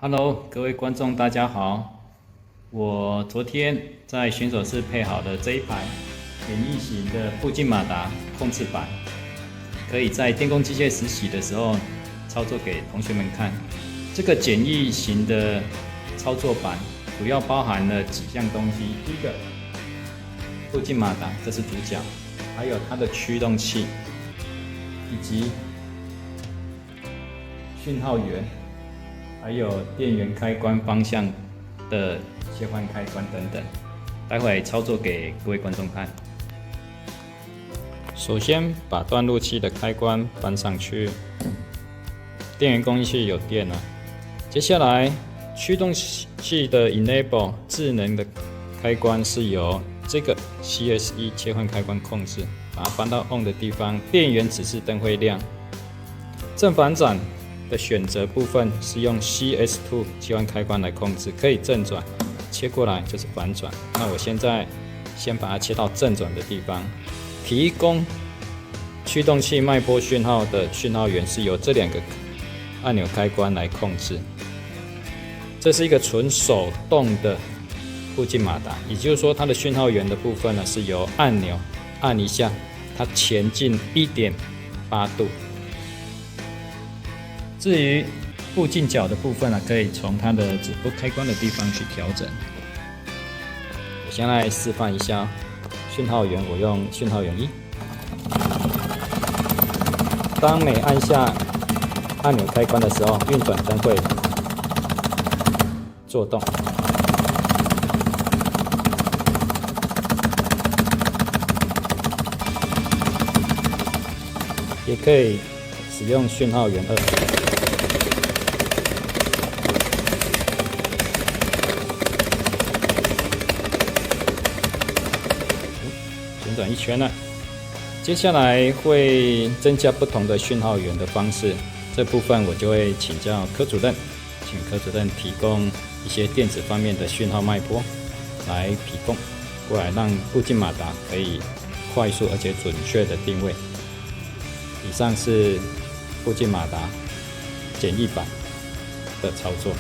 Hello，各位观众，大家好。我昨天在选手室配好的这一排简易型的步进马达控制板，可以在电工机械实习的时候操作给同学们看。这个简易型的操作板主要包含了几项东西。第一个，步进马达，这是主角，还有它的驱动器，以及讯号源。还有电源开关方向的切换开关等等，待会操作给各位观众看。首先把断路器的开关搬上去，电源供应器有电了。接下来驱动器的 Enable 智能的开关是由这个 CS1 切换开关控制，把它搬到 On 的地方，电源指示灯会亮。正反转的选择部分是用 CS2 切换开关来控制，可以正转，切过来就是反转。那我现在先把它切到正转的地方。提供驱动器脉波讯号的讯号源是由这两个按钮开关来控制。这是一个纯手动的步进马达，也就是说它的讯号源的部分呢是由按钮按一下，它前进 1.8 度。至于步进角的部分呢，可以从它的指拨开关的地方去调整。我先来示范一下讯号源，我用讯号源1。当每按下按钮开关的时候，运转灯会作动。也可以使用讯号源2。旋转一圈了，接下来会增加不同的讯号源的方式，这部分我就会请教柯主任，请柯主任提供一些电子方面的讯号脉波来提供过来，让步进马达可以快速而且准确的定位。以上是步进马达简易版的操作。